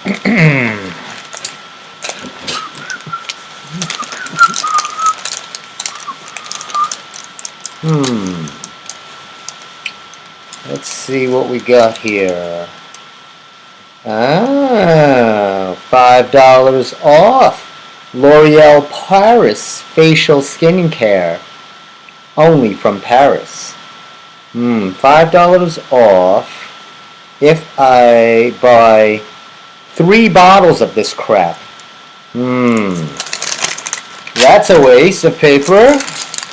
Let's see what we got here. $5 off. L'Oreal Paris facial skincare. Only from Paris. $5 off if I buy 3 bottles of this crap. That's a waste of paper.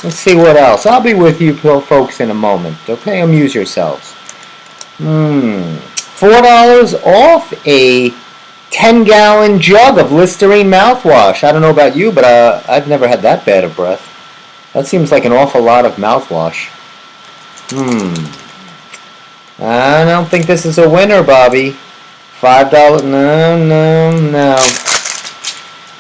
Let's see what else. I'll be with you folks in a moment. Okay, amuse yourselves. $4 off a 10-gallon jug of Listerine mouthwash. I don't know about you, but I've never had that bad of breath. That seems like an awful lot of mouthwash. I don't think this is a winner, Bobby. $5. No.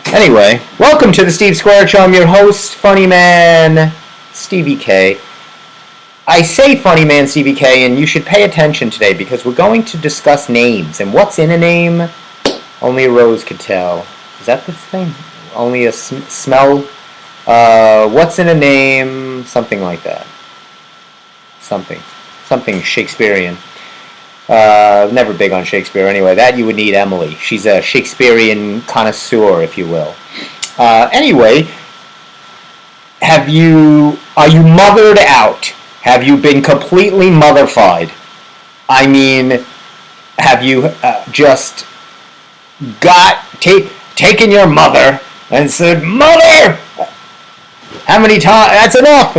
Anyway, welcome to the Steve Square Show. I'm your host, Funny Man Stevie K. I say Funny Man Stevie K, and you should pay attention today because we're going to discuss names. And what's in a name? Only a rose could tell. Is that the thing? Only a smell? What's in a name? Something like that. Something Shakespearean. Never big on Shakespeare anyway. That you would need Emily. She's a Shakespearean connoisseur, if you will. Anyway, are you mothered out? Have you been completely motherfied? I mean, have you just taken your mother and said, "Mother, how many times? That's enough."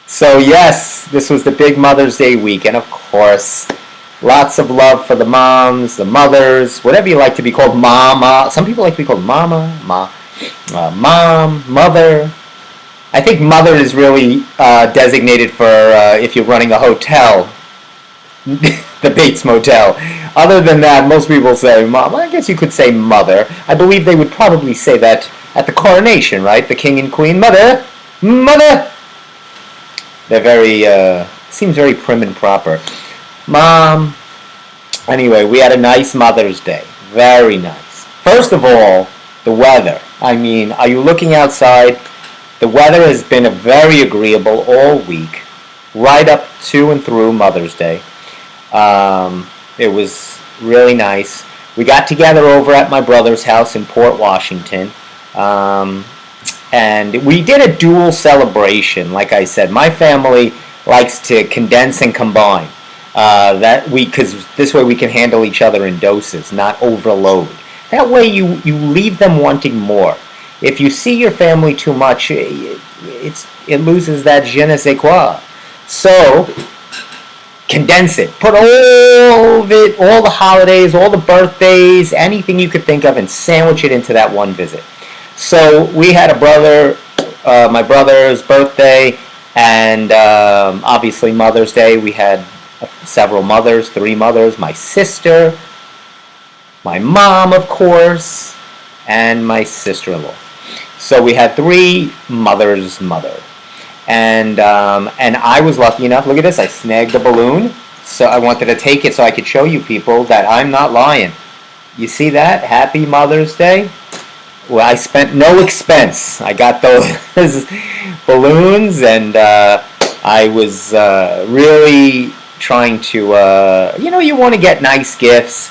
So yes, this was the big Mother's Day weekend, of course. Lots of love for the moms, the mothers, whatever you like to be called, mama. Some people like to be called mama, mom, mother. I think mother is really designated for if you're running a hotel, the Bates Motel. Other than that, most people say mom. I guess you could say mother. I believe they would probably say that at the coronation, right? The king and queen, mother. They're very, seems very prim and proper. Mom. Anyway, we had a nice Mother's Day. Very nice. First of all, the weather. I mean, are you looking outside? The weather has been very agreeable all week, right up to and through Mother's Day. It was really nice. We got together over at my brother's house in Port Washington. And we did a dual celebration. Like I said, my family likes to condense and combine. Because this way we can handle each other in doses, not overload. That way you leave them wanting more. If you see your family too much, it loses that je ne sais quoi. So condense it. Put all of it, all the holidays, all the birthdays, anything you could think of, and sandwich it into that one visit. So we had my brother's birthday, and obviously Mother's Day. We had several mothers, 3 mothers, my sister, my mom, of course, and my sister-in-law. So we had 3 mothers. And I was lucky enough, look at this, I snagged a balloon. So I wanted to take it so I could show you people that I'm not lying. You see that? Happy Mother's Day. Well, I spent no expense. I got those balloons, and I was really trying to, you want to get nice gifts,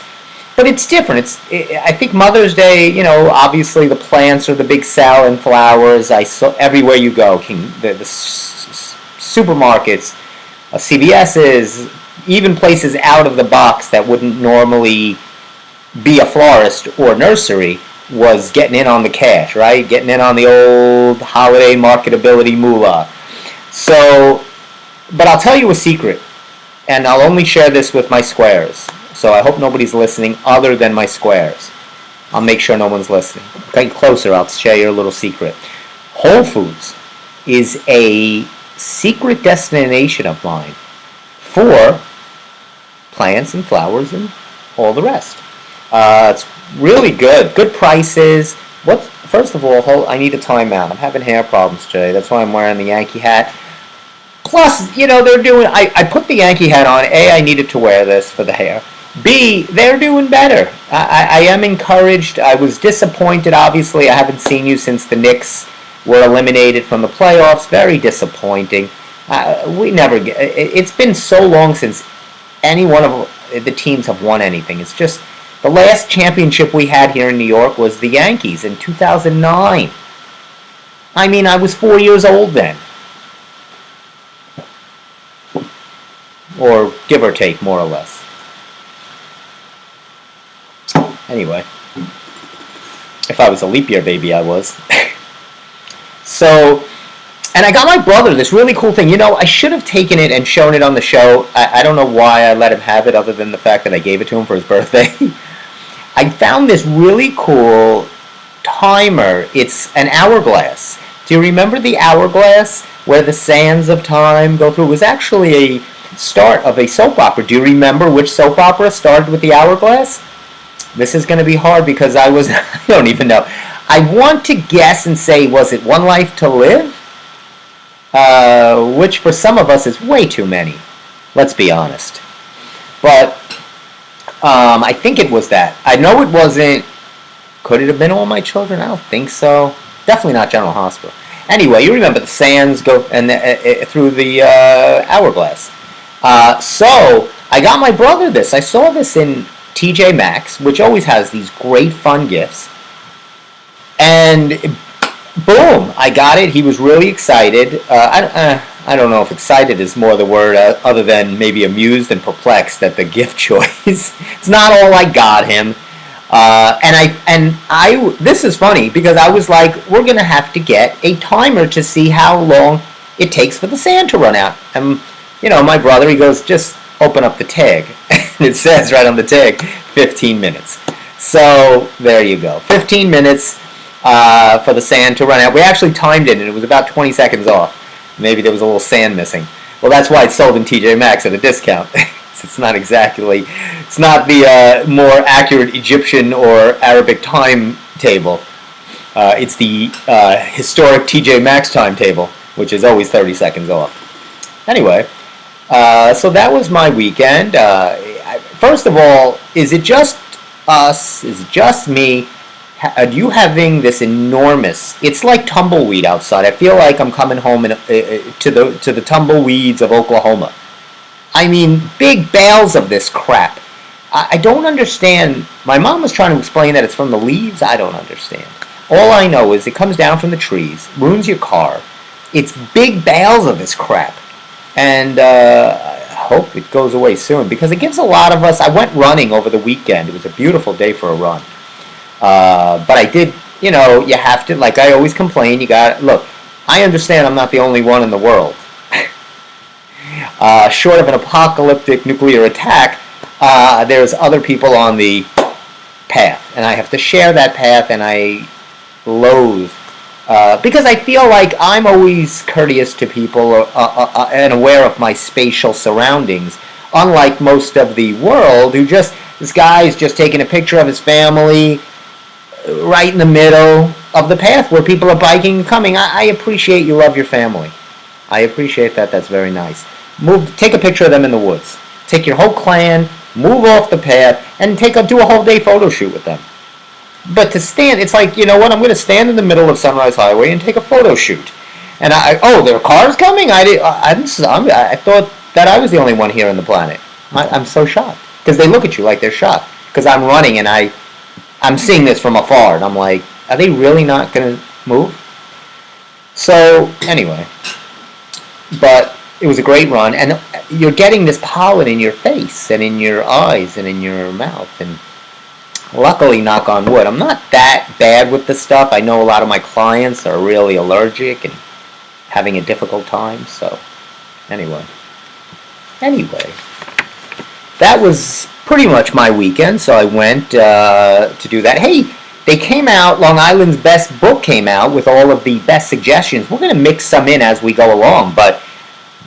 but it's different. I think Mother's Day, obviously the plants are the big selling flowers. I saw everywhere you go, the supermarkets, CVS's, even places out of the box that wouldn't normally be a florist or nursery, was getting in on the cash, right? Getting in on the old holiday marketability moolah. So, but I'll tell you a secret, and I'll only share this with my squares. So I hope nobody's listening other than my squares. I'll make sure no one's listening. Get closer, I'll share your little secret. Whole Foods is a secret destination of mine for plants and flowers and all the rest. It's really good. Good prices. First of all, I need a timeout. I'm having hair problems today. That's why I'm wearing the Yankee hat. Plus, they're doing... I put the Yankee hat on. I needed to wear this for the hair. B, they're doing better. I am encouraged. I was disappointed, obviously. I haven't seen you since the Knicks were eliminated from the playoffs. Very disappointing. We never get. It's been so long since any one of the teams have won anything. It's just the last championship we had here in New York was the Yankees in 2009. I mean, I was 4 years old then. Or give or take, more or less. Anyway, if I was a leap year baby, I was. So, and I got my brother this really cool thing. You know, I should have taken it and shown it on the show. I don't know why I let him have it other than the fact that I gave it to him for his birthday. I found this really cool timer. It's an hourglass. Do you remember the hourglass where the sands of time go through? It was actually a start of a soap opera. Do you remember which soap opera started with the hourglass? This is going to be hard because I don't even know. I want to guess and say, was it One Life to Live? Which for some of us is way too many. Let's be honest. But I think it was that. I know it wasn't. Could it have been All My Children? I don't think so. Definitely not General Hospital. Anyway, you remember the sands go and through the hourglass. So I got my brother this. I saw this in TJ Maxx, which always has these great fun gifts. And boom, I got it. He was really excited. I don't know if excited is more the word other than maybe amused and perplexed at the gift choice. It's not all I got him. And I this is funny because I was like, we're going to have to get a timer to see how long it takes for the sand to run out. And, you know, my brother, he goes, just open up the tag. And it says right on the tag, 15 minutes. So there you go. 15 minutes for the sand to run out. We actually timed it, and it was about 20 seconds off. Maybe there was a little sand missing. Well, that's why it's sold in TJ Maxx at a discount. It's not exactly, it's not the more accurate Egyptian or Arabic timetable. It's the historic TJ Maxx timetable, which is always 30 seconds off. Anyway, so that was my weekend. First of all, is it just us? Is it just me? Are you having this enormous? It's like tumbleweed outside. I feel like I'm coming home to the tumbleweeds of Oklahoma. I mean, big bales of this crap. I don't understand. My mom was trying to explain that it's from the leaves. I don't understand. All I know is it comes down from the trees, ruins your car. It's big bales of this crap. And I hope it goes away soon because it gives a lot of us. I went running over the weekend. It was a beautiful day for a run. But I did, you know, you have to, like I always complain, look, I understand I'm not the only one in the world. Short of an apocalyptic nuclear attack, there's other people on the path. And I have to share that path, and I loathe. Because I feel like I'm always courteous to people and aware of my spatial surroundings. Unlike most of the world, this guy's just taking a picture of his family right in the middle of the path where people are biking and coming. I appreciate you love your family. I appreciate that. That's very nice. Take a picture of them in the woods. Take your whole clan, move off the path, and do a whole day photo shoot with them. But to stand, it's like, you know what? I'm going to stand in the middle of Sunrise Highway and take a photo shoot. And there are cars coming. I thought that I was the only one here on the planet. I'm so shocked because they look at you like they're shocked because I'm running and I'm seeing this from afar, and I'm like, are they really not going to move? So, anyway. But it was a great run, and you're getting this pollen in your face, and in your eyes, and in your mouth, and luckily, knock on wood, I'm not that bad with the stuff. I know a lot of my clients are really allergic and having a difficult time, so, anyway. That was pretty much my weekend, so I went to do that. Hey, they came out, Long Island's Best Book came out with all of the best suggestions. We're going to mix some in as we go along, but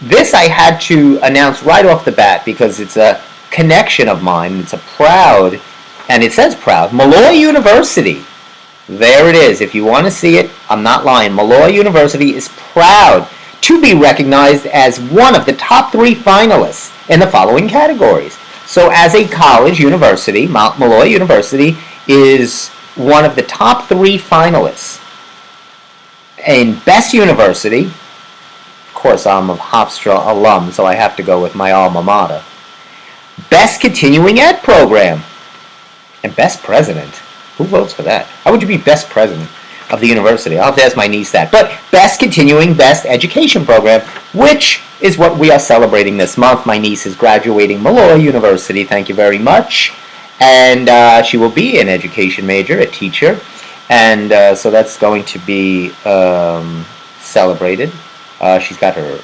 this I had to announce right off the bat because it's a connection of mine. It's a proud, and it says proud, Malloy University. There it is. If you want to see it, I'm not lying. Malloy University is proud to be recognized as one of the top 3 finalists in the following categories. So as a college university, Mount Malloy University is one of the top 3 finalists in Best University. Of course, I'm a Hofstra alum, so I have to go with my alma mater. Best Continuing Ed Program. And Best President. Who votes for that? How would you be Best President of the university? I'll have to ask my niece that. But Best Education Program, which is what we are celebrating this month. My niece is graduating Malloy University. Thank you very much. And she will be an education major, a teacher. And so that's going to be celebrated. She's got her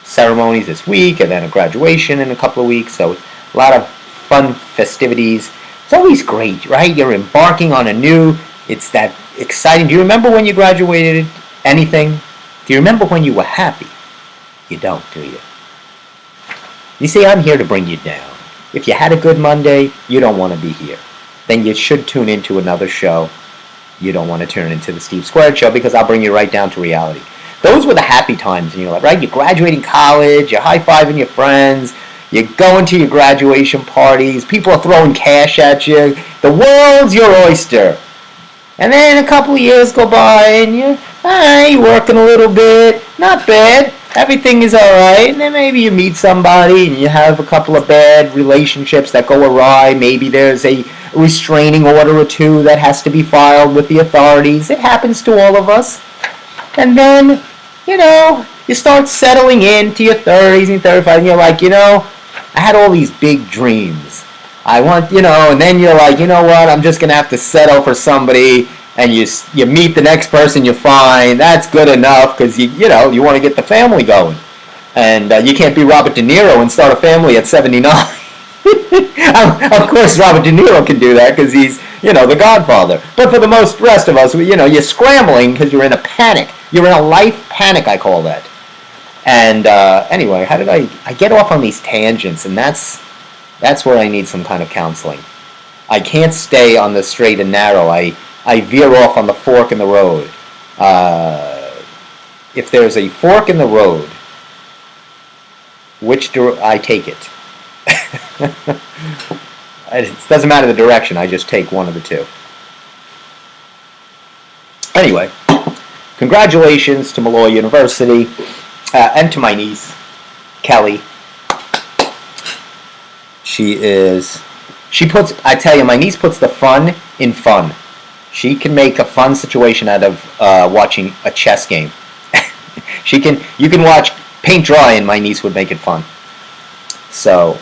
ceremonies this week and then a graduation in a couple of weeks. So a lot of fun festivities. It's always great, right? You're embarking on it's that exciting. Do you remember when you graduated anything? Do you remember when you were happy? You don't, do you? You see, I'm here to bring you down. If you had a good Monday, you don't want to be here. Then you should tune into another show. You don't want to turn into the Steve Squared Show because I'll bring you right down to reality. Those were the happy times in your life, right? You're graduating college, you're high-fiving your friends, you're going to your graduation parties, people are throwing cash at you. The world's your oyster. And then a couple of years go by and you're working a little bit. Not bad. Everything is alright. And then maybe you meet somebody and you have a couple of bad relationships that go awry. Maybe there's a restraining order or two that has to be filed with the authorities. It happens to all of us. And then, you start settling into your 30s and 35s and you're like, I had all these big dreams. I want, and then you're like, you know what, I'm just going to have to settle for somebody, and you meet the next person you find. That's good enough because, you want to get the family going. And you can't be Robert De Niro and start a family at 79. Of course, Robert De Niro can do that because he's, the Godfather. But for the rest of us, you're scrambling because you're in a panic. You're in a life panic, I call that. And anyway, how did I get off on these tangents? And that's where I need some kind of counseling. I can't stay on the straight and narrow. I veer off on the fork in the road. If there's a fork in the road, I take it. It doesn't matter the direction. I just take one of the two. Anyway, congratulations to Malloy University and to my niece, Kelly. I tell you, my niece puts the fun in fun. She can make a fun situation out of watching a chess game. You can watch paint dry and my niece would make it fun. So,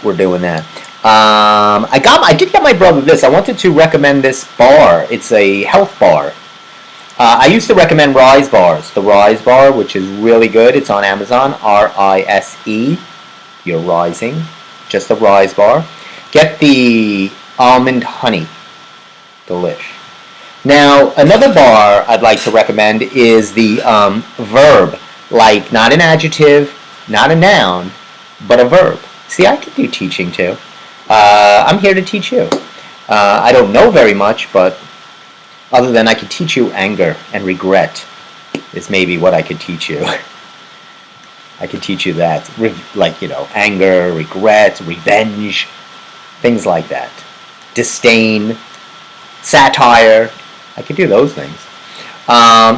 we're doing that. I did get my brother this. I wanted to recommend this bar. It's a health bar. I used to recommend Rise bars. The Rise bar, which is really good. It's on Amazon. R-I-S-E. You're rising. Just the Rise bar. Get the almond honey. Delish. Now, another bar I'd like to recommend is the verb. Like, not an adjective, not a noun, but a verb. See, I can do teaching too. I'm here to teach you. I don't know very much, but other than I could teach you anger and regret is maybe what I could teach you. I could teach you that. Anger, regret, revenge, things like that. Disdain, satire. I could do those things.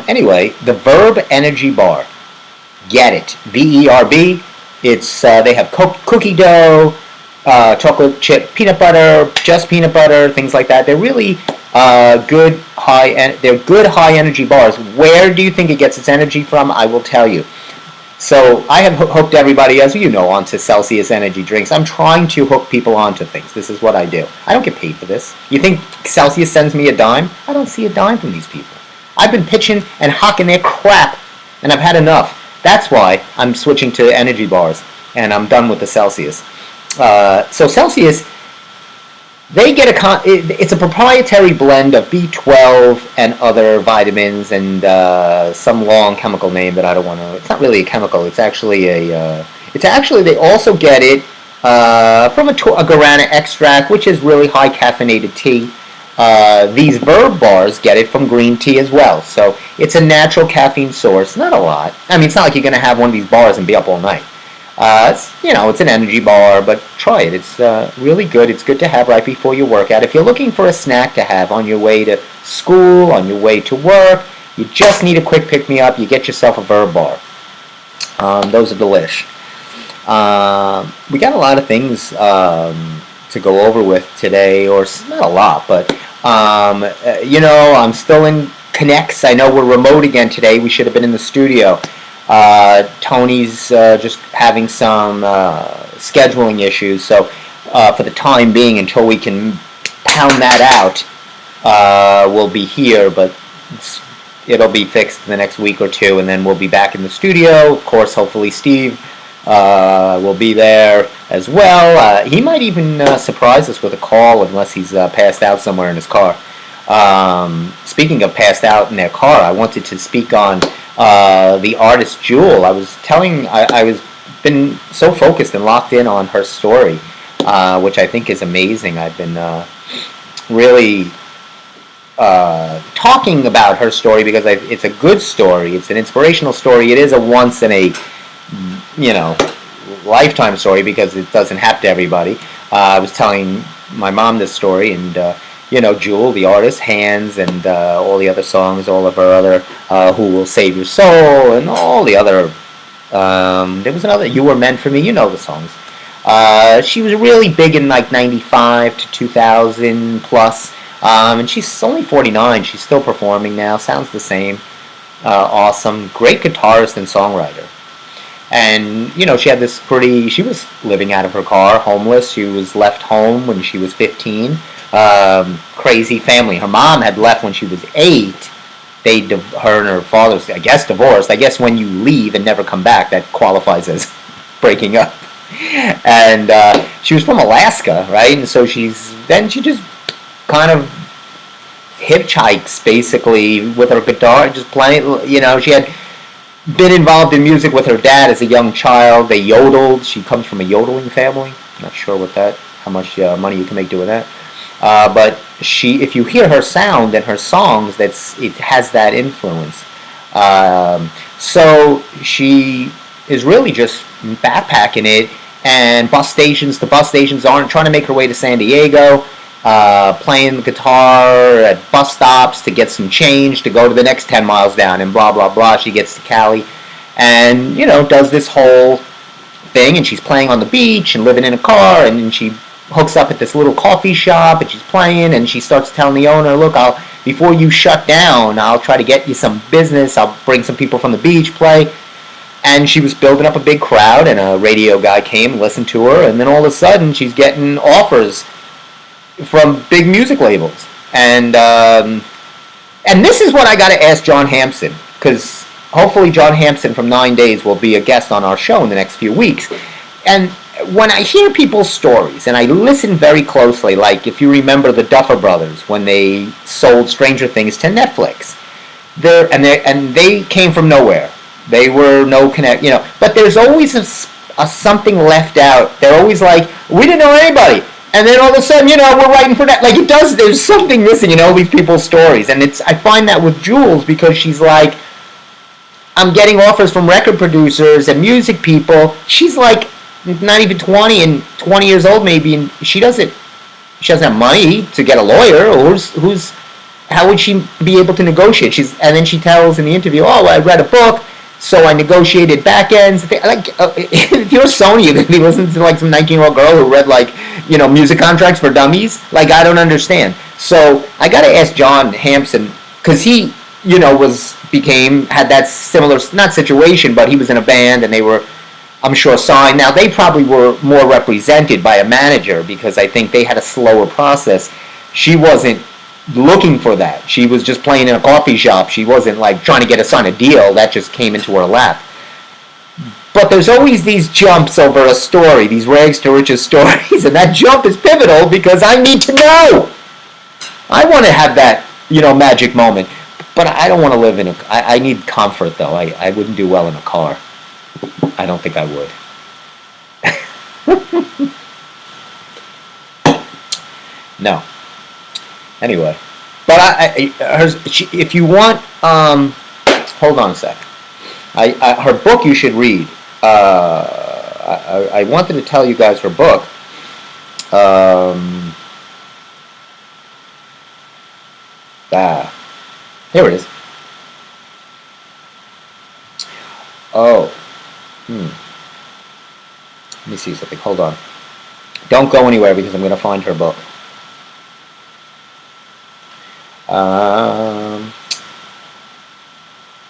Anyway, the Verb Energy Bar. Get it. V-E-R-B. It's they have cookie dough, chocolate chip peanut butter, just peanut butter, things like that. They're really good high energy bars. Where do you think it gets its energy from? I will tell you. So I have hooked everybody, as you know, onto Celsius energy drinks. I'm trying to hook people onto things. This is what I do. I don't get paid for this. You think Celsius sends me a dime? I don't see a dime from these people. I've been pitching and hawking their crap, and I've had enough. That's why I'm switching to energy bars, and I'm done with the Celsius. So Celsius, they get it's a proprietary blend of B12 and other vitamins and some long chemical name that I don't want to. It's not really a chemical. It's actually they also get it from a guarana extract, which is really high caffeinated tea. These Verb bars get it from green tea as well. So it's a natural caffeine source. Not a lot. I mean, it's not like you're going to have one of these bars and be up all night. It's an energy bar, but try it. It's really good. It's good to have right before your workout. If you're looking for a snack to have on your way to school, on your way to work, you just need a quick pick-me-up. You get yourself a Verb bar. Those are delish. We got a lot of things to go over with today, or not a lot, but I'm still in Connects. I know we're remote again today. We should have been in the studio. Tony's just having some scheduling issues, so for the time being, until we can pound that out, we'll be here, but it'll be fixed in the next week or two, and then we'll be back in the studio. Of course, hopefully Steve will be there as well. He might even surprise us with a call, unless he's passed out somewhere in his car. Speaking of passed out in their car, I wanted to speak on the artist Jewel. I was been so focused and locked in on her story, which I think is amazing. I've been really talking about her story because it's a good story. It's an inspirational story. It is a once in a lifetime story because it doesn't happen to everybody. I was telling my mom this story, and Jewel, the artist, Hands, and all the other songs, all of her other Who Will Save Your Soul, and all the other. There was another, You Were Meant for Me. You know the songs. She was really big in like 95 to 2000 plus. And she's only 49. She's still performing now. Sounds the same. Awesome. Great guitarist and songwriter. And, she had she was living out of her car, homeless. She was left home when she was 15. Crazy family. Her mom had left when she was 8. Her and her father, I guess, divorced. I guess when you leave and never come back, that qualifies as breaking up. And she was from Alaska, right? And so she just kind of hitchhikes, basically, with her guitar, just playing. She had been involved in music with her dad as a young child. They yodeled. She comes from a yodeling family. Not sure how much money you can make doing that. But if you hear her sound and her songs, it has that influence. So she is really just backpacking it, and bus stations to bus stations, trying to make her way to San Diego, playing the guitar at bus stops to get some change to go to the next 10 miles down, and blah, blah, blah. She gets to Cali and, does this whole thing, and she's playing on the beach and living in a car, and she hooks up at this little coffee shop, and she's playing, and she starts telling the owner, look, before you shut down, I'll try to get you some business. I'll bring some people from the beach, play. And she was building up a big crowd, and a radio guy came and listened to her, and then all of a sudden she's getting offers from big music labels. And this is what I got to ask John Hampson, because hopefully John Hampson from 9 Days will be a guest on our show in the next few weeks. And when I hear people's stories, and I listen very closely, like if you remember the Duffer Brothers, when they sold Stranger Things to Netflix, and they came from nowhere. They were no connect, but there's always a something left out. They're always like, we didn't know anybody. And then all of a sudden, we're writing for that. Like, there's something missing in all these people's stories. And I find that with Jules, because she's like, I'm getting offers from record producers and music people. She's like, not even 20 and 20 years old maybe, and she doesn't have money to get a lawyer. Or how would she be able to negotiate? And then she tells in the interview, I read a book, so I negotiated back ends. Like, if you're Sony, you're going to be listening to like some 19-year-old girl who read like, music contracts for dummies. Like, I don't understand. So I got to ask John Hampson, because he, had that similar, not situation, but he was in a band and they were, I'm sure, signed. Now, they probably were more represented by a manager, because I think they had a slower process. She wasn't looking for that. She was just playing in a coffee shop. She wasn't like trying to get us on a deal. That just came into her lap. But there's always these jumps over a story, these rags to riches stories, and that jump is pivotal because I need to know. I want to have that, magic moment. But I don't want to live in I need comfort, though. I wouldn't do well in a car. I don't think I would. No. Anyway. But if you want, hold on a second. Her book you should read. I wanted to tell you guys her book. Here it is. Oh. Let me see something. Hold on. Don't go anywhere because I'm going to find her book.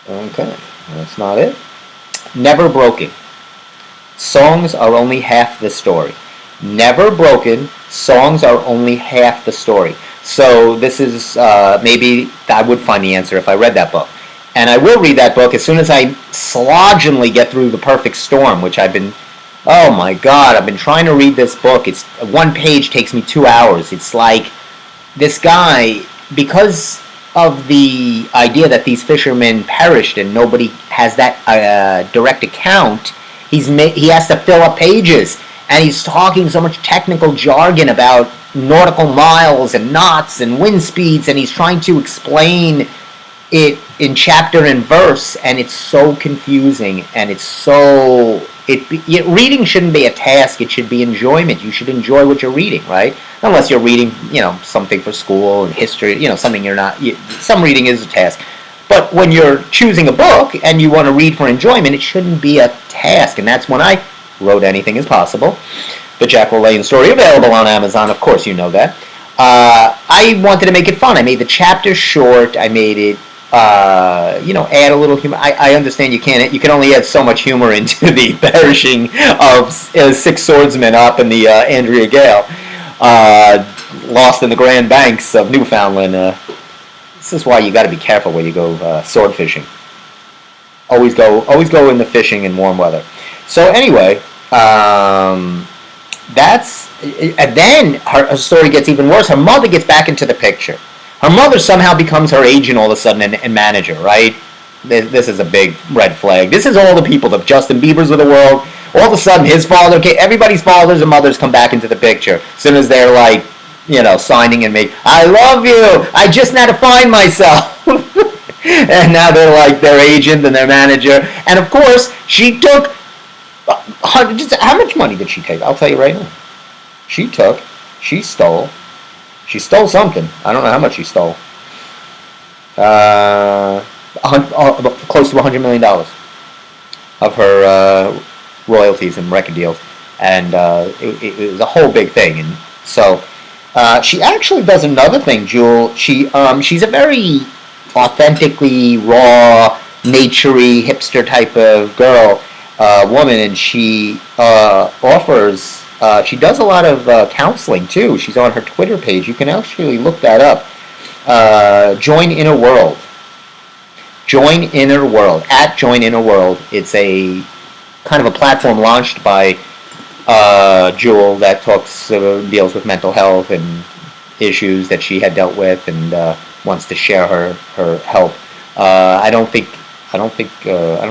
Okay. That's not it. Never Broken. Songs are only half the story. Never broken. Songs are only half the story. So this is, maybe I would find the answer if I read that book. And I will read that book as soon as I sloggingly get through The Perfect Storm, which I've been, oh my God, I've been trying to read this book. It's one page takes me 2 hours. It's like this guy, because of the idea that these fishermen perished and nobody has that direct account, he has to fill up pages. And he's talking so much technical jargon about nautical miles and knots and wind speeds, and he's trying to explain it in chapter and verse, and it's so confusing, and it's so... reading shouldn't be a task, it should be enjoyment. You should enjoy what you're reading, right? Unless you're reading, something for school and history, something you're not... some reading is a task. But when you're choosing a book and you want to read for enjoyment, it shouldn't be a task, and that's when I wrote Anything Is Possible, the Jack LaLanne story, available on Amazon, of course you know that. I wanted to make it fun. I made the chapter short, I made it add a little humor. I understand you can only add so much humor into the perishing of 6 swordsmen up in the Andrea Gale, lost in the Grand Banks of Newfoundland. This is why you got to be careful when you go sword fishing. Always go in the fishing in warm weather. So anyway, and then her story gets even worse. Her mother gets back into the picture. Her mother somehow becomes her agent all of a sudden and manager, right? This is a big red flag. This is all the people, the Justin Biebers of the world. All of a sudden, his father, everybody's fathers and mothers come back into the picture. As soon as they're like, signing and I love you. I just had to find myself. And now they're like their agent and their manager. And of course, she took, how much money did she take? I'll tell you right now. She stole something. I don't know how much she stole. Close to $100 million of her royalties and record deals. And it was a whole big thing. And so she actually does another thing, Jewel. She's a very authentically raw, naturey, hipster type of woman, and she offers... she does a lot of counseling, too. She's on her Twitter page. You can actually look that up. Join Inner World. Join Inner World. At Join Inner World. It's a kind of a platform launched by Jewel that deals with mental health and issues that she had dealt with and wants to share her help. I don't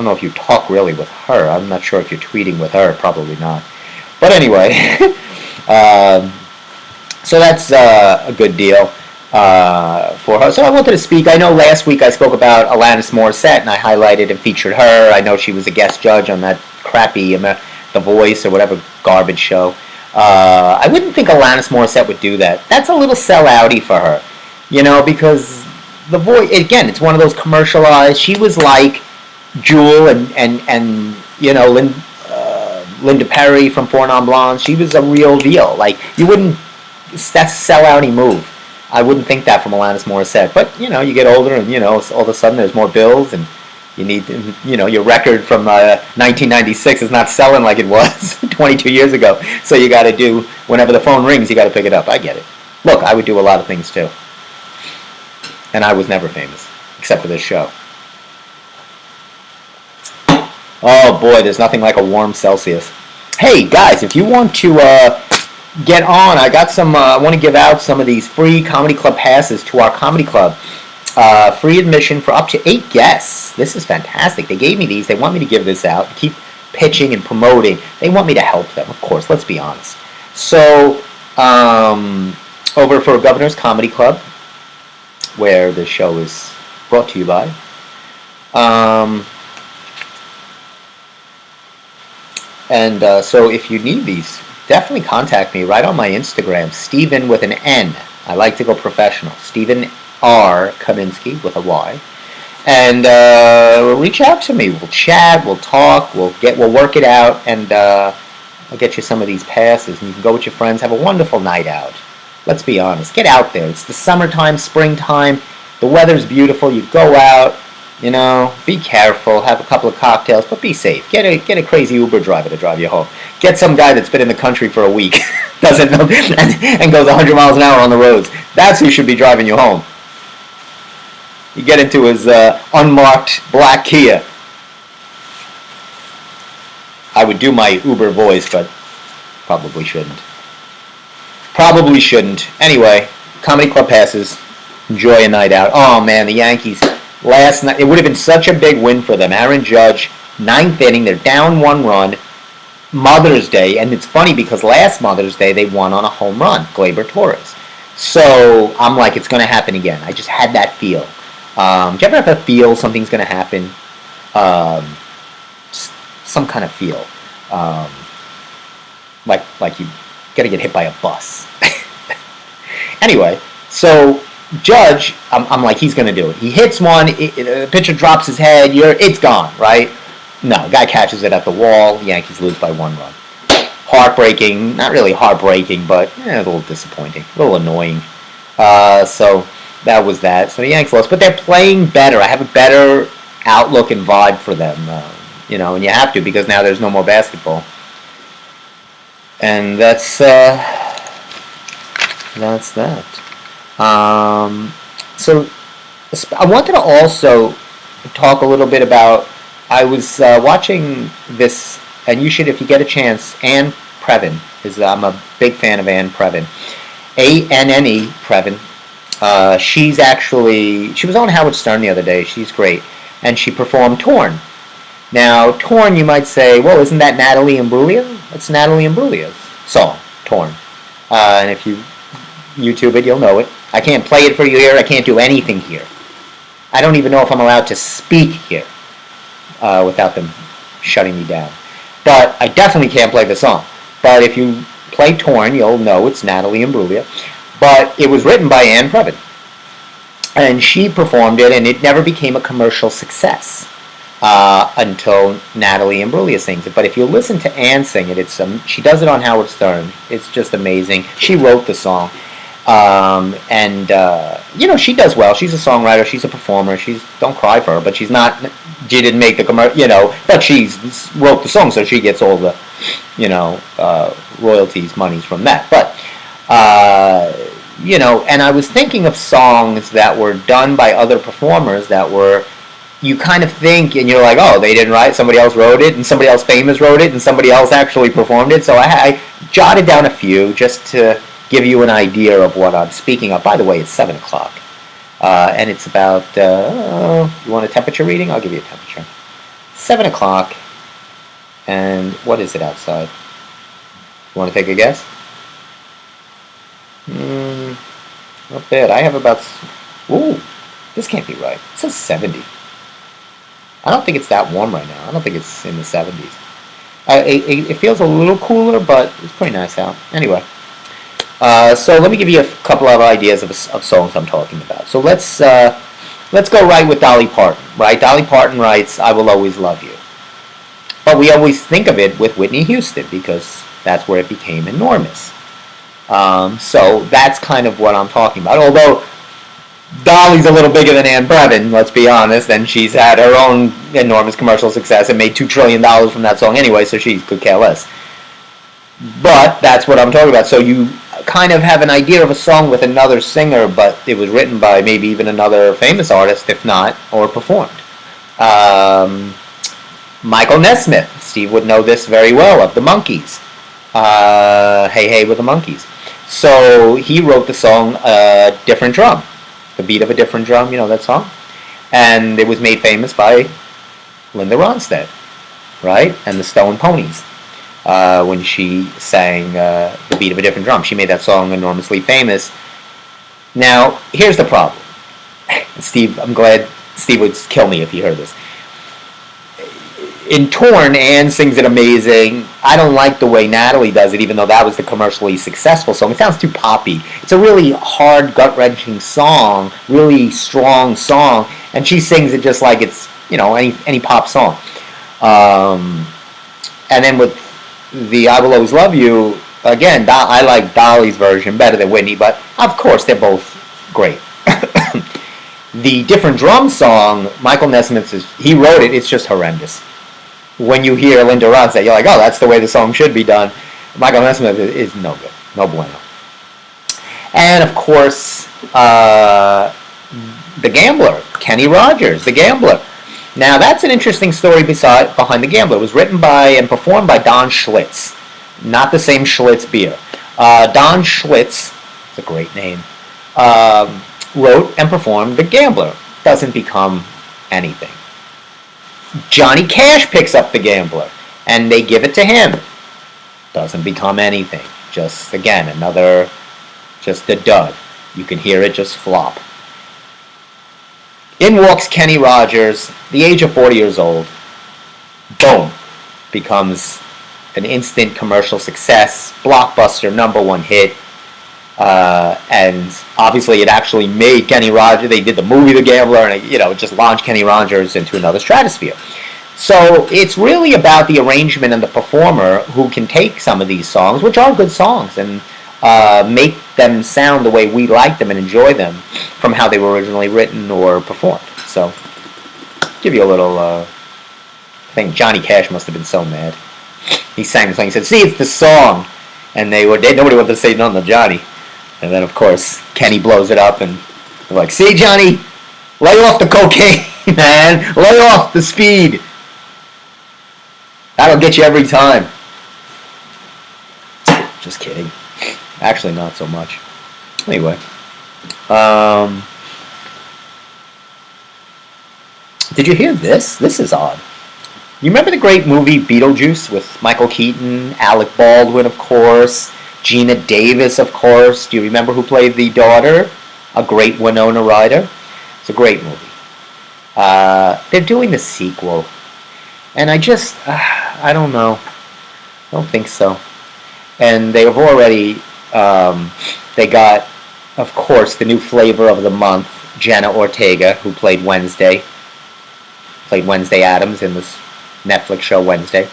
know if you talk really with her. I'm not sure if you're tweeting with her. Probably not. But anyway, so that's a good deal for her. So I wanted to speak. I know last week I spoke about Alanis Morissette, and I highlighted and featured her. I know she was a guest judge on that crappy The Voice or whatever garbage show. I wouldn't think Alanis Morissette would do that. That's a little sell-outy for her, because The Voice, again, it's one of those commercialized. She was like Jewel and Linda Perry from Four Non Blondes. She was a real deal. Like, you wouldn't... That's a sell-outy move. I wouldn't think that from Alanis Morissette. But, you get older and, all of a sudden there's more bills and you need, your record from 1996 is not selling like it was 22 years ago. So you got to do, whenever the phone rings, you got to pick it up. I get it. Look, I would do a lot of things too. And I was never famous, except for this show. Oh boy, there's nothing like a warm Celsius. Hey guys, if you want to get on, I got some. I want to give out some of these free comedy club passes to our comedy club. Free admission for up to 8 guests. This is fantastic. They gave me these. They want me to give this out. Keep pitching and promoting. They want me to help them, of course. Let's be honest. So over for Governor's Comedy Club, where the show is brought to you by. And so if you need these, definitely contact me right on my Instagram, Stephen with an N. I like to go professional. Stephen R. Kaminsky with a Y. And reach out to me. We'll chat. We'll talk. We'll work it out, and I'll get you some of these passes, and you can go with your friends. Have a wonderful night out. Let's be honest. Get out there. It's the summertime, springtime. The weather's beautiful. You go out. You know, be careful. Have a couple of cocktails, but be safe. Get a crazy Uber driver to drive you home. Get some guy that's been in the country for a week, doesn't know, and goes 100 miles an hour on the roads. That's who should be driving you home. You get into his unmarked black Kia. I would do my Uber voice, but probably shouldn't. Probably shouldn't. Anyway, comedy club passes. Enjoy a night out. Oh man, the Yankees last night. It would have been such a big win for them. Aaron Judge, 9th inning. They're down 1 run. Mother's Day, and it's funny because last Mother's Day they won on a home run, Gleyber Torres. So I'm like, it's going to happen again. I just had that feel. Do you ever have a feel something's going to happen? Some kind of feel. Like you got to get hit by a bus. Anyway, so Judge, I'm like, he's going to do it. He hits one, the pitcher drops his head, it's gone, right? No, guy catches it at the wall, the Yankees lose by 1 run. Heartbreaking, not really heartbreaking, but a little disappointing, a little annoying. So that was that. So the Yankees lost, but they're playing better. I have a better outlook and vibe for them, and you have to because now there's no more basketball. And that's that. So I wanted to also talk a little bit about, I was watching this, and you should, if you get a chance, Anne Previn. I'm a big fan of Anne Previn. A-N-N-E Previn. She was on Howard Stern the other day. She's great. And she performed Torn. Now, Torn, you might say, well, isn't that Natalie Imbruglia? That's Natalie Imbriglia's song, Torn. And if you YouTube it, you'll know it. I can't play it for you here. I can't do anything here. I don't even know if I'm allowed to speak here without them shutting me down. But I definitely can't play the song. But if you play Torn, you'll know it's Natalie Imbruglia. But it was written by Anne Previn. And she performed it, and it never became a commercial success until Natalie Imbruglia sings it. But if you listen to Anne sing it, she does it on Howard Stern. It's just amazing. She wrote the song. She does well. She's a songwriter. She's a performer. Don't cry for her, but she didn't make the commercial, but she wrote the song, so she gets all the, royalties, monies from that. But, and I was thinking of songs that were done by other performers that were, you kind of think, and you're like, oh, they didn't write, somebody else wrote it, and somebody else famous wrote it, and somebody else actually performed it. So I jotted down a few just to give you an idea of what I'm speaking of. By the way, it's 7 o'clock. And it's about, you want a temperature reading? I'll give you a temperature. 7 o'clock. And what is it outside? You want to take a guess? Not bad. I have about, this can't be right. It says 70. I don't think it's that warm right now. I don't think it's in the 70s. It feels a little cooler, but it's pretty nice out. Anyway. So let me give you a couple of ideas of songs I'm talking about. So let's go right with Dolly Parton, right? Dolly Parton writes, I Will Always Love You. But we always think of it with Whitney Houston because that's where it became enormous. So that's kind of what I'm talking about. Although Dolly's a little bigger than Anne Previn, let's be honest, and she's had her own enormous commercial success and made $2 trillion from that song anyway, so she could care less. But that's what I'm talking about. So you kind of have an idea of a song with another singer, but it was written by maybe even another famous artist, if not, or performed. Michael Nesmith. Steve would know this very well, of the Monkees. Hey Hey with the Monkees. So he wrote the song Different Drum. The Beat of a Different Drum, you know that song? And it was made famous by Linda Ronstadt, right? And the Stone Ponies. When she sang The Beat of a Different Drum. She made that song enormously famous. Now, here's the problem. Steve, I'm glad Steve would kill me if he heard this. In Torn, Anne sings it amazing. I don't like the way Natalie does it, even though that was the commercially successful song. It sounds too poppy. It's a really hard, gut-wrenching song, really strong song, and she sings it just like it's, any pop song. And then with the I Will Always Love You, again, I like Dolly's version better than Whitney, but of course they're both great. The Different Drum song, Michael Nesmith, he wrote it, it's just horrendous. When you hear Linda Ronstadt say, you're like, oh, that's the way the song should be done. Michael Nesmith is no good, no bueno. And of course, The Gambler, Kenny Rogers, The Gambler. Now that's an interesting story behind The Gambler. It was written by and performed by Don Schlitz, not the same Schlitz beer. Don Schlitz, it's a great name, wrote and performed The Gambler. Doesn't become anything. Johnny Cash picks up The Gambler, and they give it to him. Doesn't become anything. Just, again, just a dud. You can hear it just flop. In walks Kenny Rogers, the age of 40 years old. Boom. Becomes an instant commercial success, blockbuster, #1 hit. And obviously it actually made Kenny Rogers, they did the movie The Gambler, and it just launched Kenny Rogers into another stratosphere. So it's really about the arrangement and the performer who can take some of these songs, which are good songs, and make them sound the way we like them and enjoy them from how they were originally written or performed. So, give you a little, I think Johnny Cash must have been so mad. He sang the song, he said, see, it's the song! And nobody wanted to say nothing to Johnny. And then, of course, Kenny blows it up, and they're like, see, Johnny, lay off the cocaine, man. Lay off the speed. That'll get you every time. Just kidding. Actually, not so much. Anyway. Did you hear this? This is odd. You remember the great movie Beetlejuice with Michael Keaton, Alec Baldwin, of course, Gina Davis, of course. Do you remember who played the daughter? A great Winona Ryder. It's a great movie. They're doing the sequel. And I don't know. I don't think so. And they have already, they got, of course, the new flavor of the month, Jenna Ortega, who played Wednesday Addams in this Netflix show Wednesday,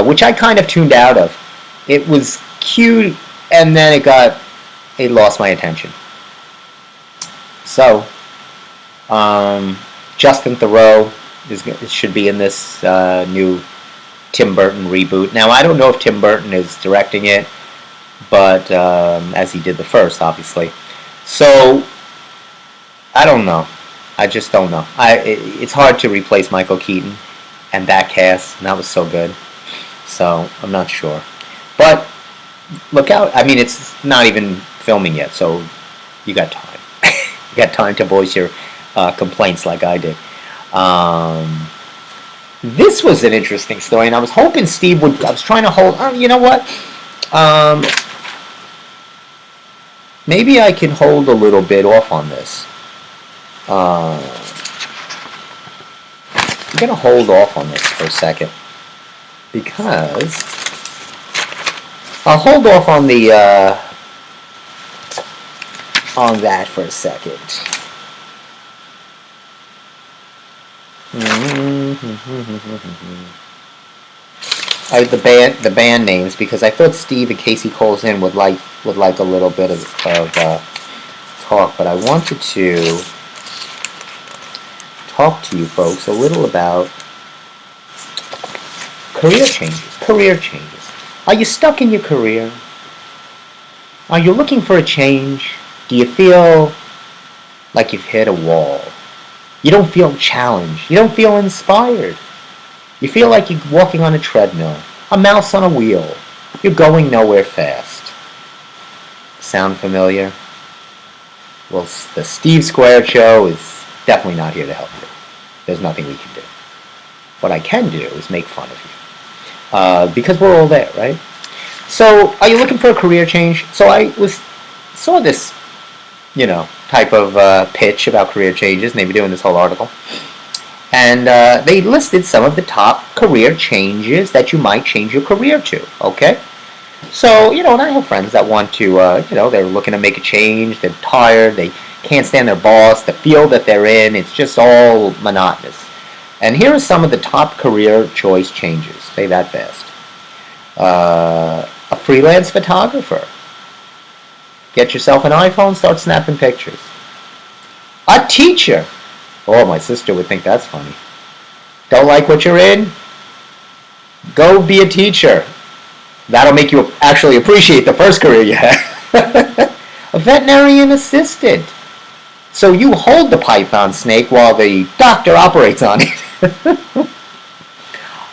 which I kind of tuned out of. It was cute, and then it lost my attention. So, Justin Theroux should be in this new Tim Burton reboot. Now, I don't know if Tim Burton is directing it, but as he did the first, obviously. So, I don't know. I just don't know. It's hard to replace Michael Keaton and that cast, and that was so good. So, I'm not sure. But, look out. I mean, it's not even filming yet, so you got time. You got time to voice your complaints like I did. This was an interesting story, and I was hoping Steve would... I was trying to hold... you know what? Maybe I can hold a little bit off on this. I'm going to hold off on this for a second, because I'll hold off on the on that for a second. The band names, because I thought Steve, in case he calls in, would like a little bit of talk, but I wanted to talk to you folks a little about career changes. Are you stuck in your career? Are you looking for a change? Do you feel like you've hit a wall? You don't feel challenged. You don't feel inspired. You feel like you're walking on a treadmill, a mouse on a wheel. You're going nowhere fast. Sound familiar? Well, the Steve Squared Show is definitely not here to help you. There's nothing we can do. What I can do is make fun of you. Because we're all there, right? So, are you looking for a career change? So I saw this, type of pitch about career changes, and they were doing this whole article. And they listed some of the top career changes that you might change your career to, okay? So, and I have friends that want to, they're looking to make a change, they're tired, they can't stand their boss, the field that they're in, it's just all monotonous. And here are some of the top career choice changes. Say that fast. A freelance photographer. Get yourself an iPhone, start snapping pictures. A teacher. Oh, my sister would think that's funny. Don't like what you're in? Go be a teacher. That'll make you actually appreciate the first career you had. A veterinarian assistant. So you hold the python snake while the doctor operates on it.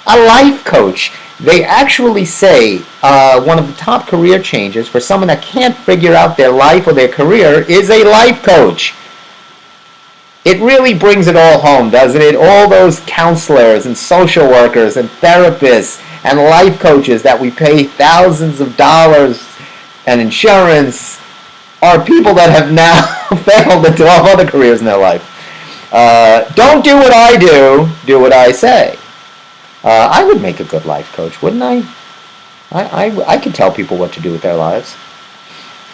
A life coach. They actually say one of the top career changes for someone that can't figure out their life or their career is a life coach. It really brings it all home, doesn't it? All those counselors and social workers and therapists and life coaches that we pay thousands of dollars and insurance are people that have now failed at 12 other careers in their life. Don't do what I do what I say. I would make a good life coach, wouldn't I? I could tell people what to do with their lives.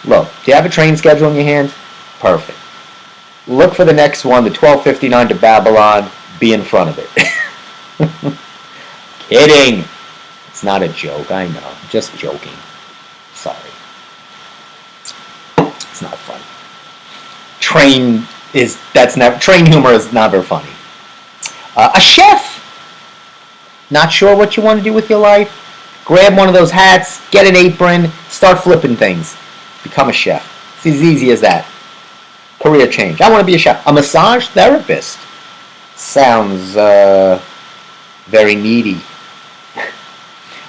Look, do you have a train schedule in your hand? Perfect. Look for the next one, the 12:59 to Babylon. Be in front of it. Kidding. It's not a joke, I know. Just joking. Sorry. It's not funny. Train humor is never funny. A chef. Not sure what you want to do with your life? Grab one of those hats, get an apron, start flipping things. Become a chef. It's as easy as that. Career change. I want to be a chef. A massage therapist. Sounds very needy.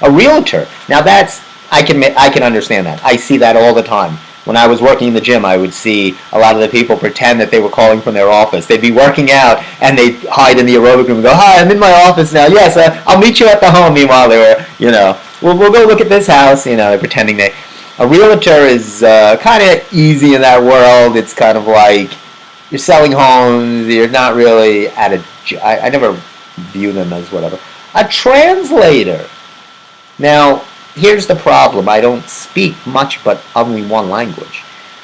A realtor. Now I can understand that. I see that all the time. When I was working in the gym, I would see a lot of the people pretend that they were calling from their office. They'd be working out, and they'd hide in the aerobic room and go, "Hi, I'm in my office now. Yes, I'll meet you at the home." Meanwhile, they were, we'll go look at this house. They're pretending A realtor is kind of easy in that world. It's kind of like you're selling homes. You're not really at a. I never view them as whatever. A translator. Now, here's the problem. I don't speak much but only one language.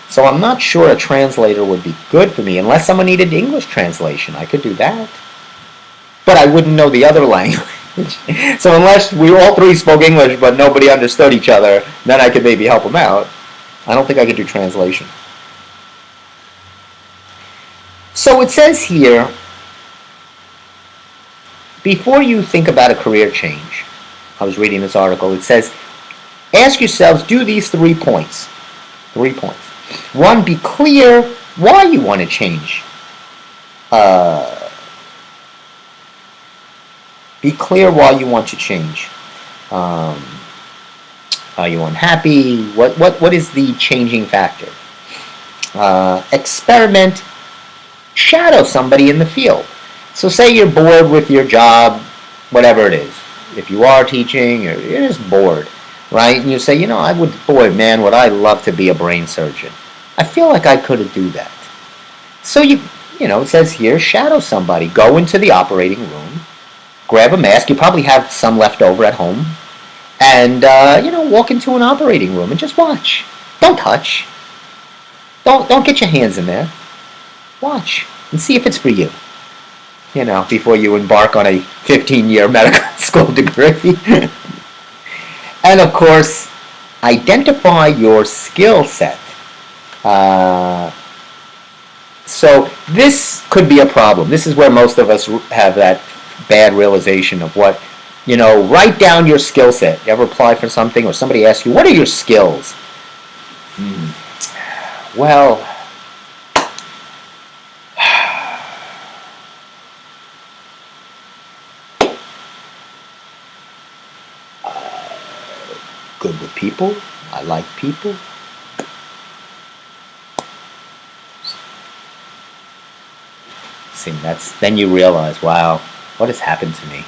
So I'm not sure a translator would be good for me unless someone needed English translation. I could do that. But I wouldn't know the other language. So unless we all three spoke English but nobody understood each other, then I could maybe help them out. I don't think I could do translation. So it says here, before you think about a career change, I was reading this article, it says, ask yourselves, do these 3 points. 3 points. 1, be clear why you want to change. Be clear why you want to change. Are you unhappy? What is the changing factor? Experiment. Shadow somebody in the field. So say you're bored with your job, whatever it is. If you are teaching, or you're just bored, right? And you say, would I love to be a brain surgeon. I feel like I could do that. So it says here, shadow somebody. Go into the operating room, grab a mask. You probably have some left over at home. And, walk into an operating room and just watch. Don't touch. Don't get your hands in there. Watch and see if it's for you. Before you embark on a 15-year medical school degree. And of course, identify your skill set. So this could be a problem. This is where most of us have that bad realization of what, write down your skill set. You ever apply for something or somebody asks you, what are your skills? Well, good with people. I like people. See, then you realize, wow, what has happened to me?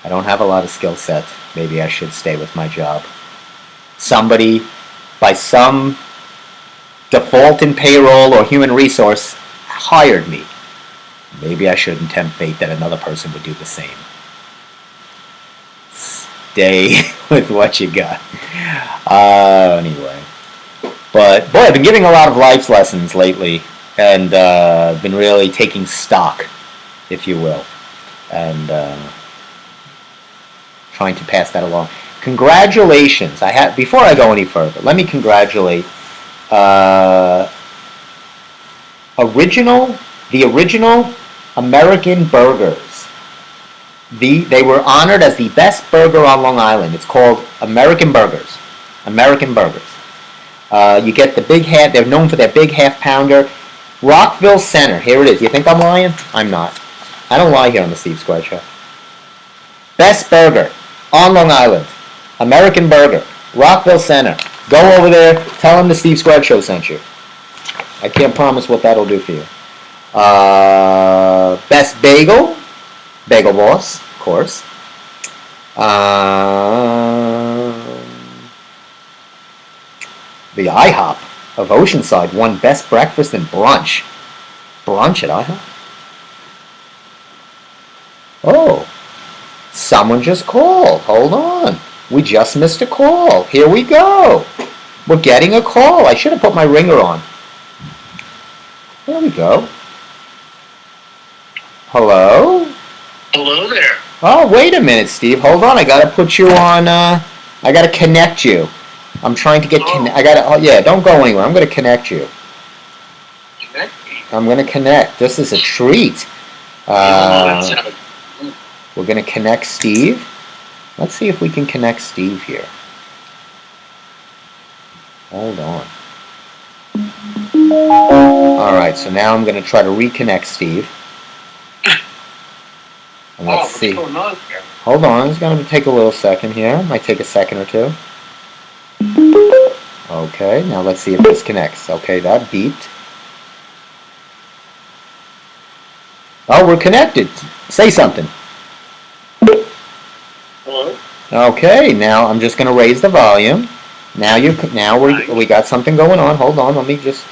I don't have a lot of skill set. Maybe I should stay with my job. Somebody, by some default in payroll or human resource, hired me. Maybe I shouldn't tempt fate that another person would do the same. Stay with what you got. Anyway. But, boy, I've been giving a lot of life lessons lately, and been really taking stock, if you will, and trying to pass that along. Congratulations. Before I go any further, let me congratulate the original American Burgers. They were honored as the best burger on Long Island. It's called American Burgers. American Burgers. You get the big half. They're known for their big half pounder. Rockville Center. Here it is. You think I'm lying? I'm not. I don't lie here on the Steve Square Show. Best burger on Long Island. American Burger. Rockville Center. Go over there. Tell them the Steve Square Show sent you. I can't promise what that'll do for you. Best bagel. Bagel Boss, of course. The IHOP of Oceanside won Best Breakfast and Brunch. Brunch at IHOP? Oh, someone just called. Hold on. We just missed a call. Here we go. We're getting a call. I should have put my ringer on. There we go. Hello? Hello there. Oh, wait a minute, Steve. Hold on. I got to put you on, I got to connect you. I'm trying to get don't go anywhere. I'm going to connect you. Connect me? I'm going to connect. This is a treat. We're going to connect Steve. Let's see if we can connect Steve here. Hold on. Alright, so now I'm going to try to reconnect Steve. And let's see. What's going on here? Hold on, it's going to take a little second here. Might take a second or two. Okay, now let's see if this connects. Okay, that beeped. Oh, we're connected. Say something. Hello? Okay, now I'm just going to raise the volume. Now we got something going on. Hold on, let me just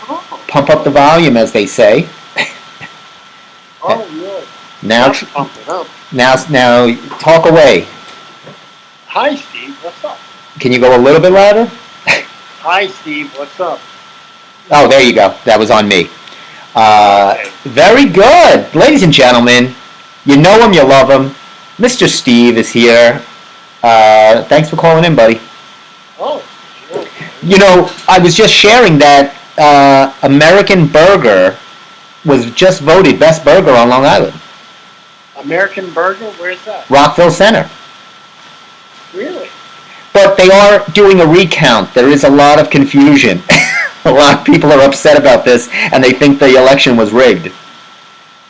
pump up the volume, as they say. Oh, yeah. Now, Pump it up. now, talk away. Hi, Steve. What's up? Can you go a little bit louder? Hi, Steve. What's up? Oh, there you go. That was on me. Very good, ladies and gentlemen. You know him, you love him. Mr. Steve is here. Thanks for calling in, buddy. Oh, sure. You know, I was just sharing that American Burger was just voted best burger on Long Island. American Burger? Where's that? Rockville Center. Really? But they are doing a recount. There is a lot of confusion. A lot of people are upset about this, and they think the election was rigged.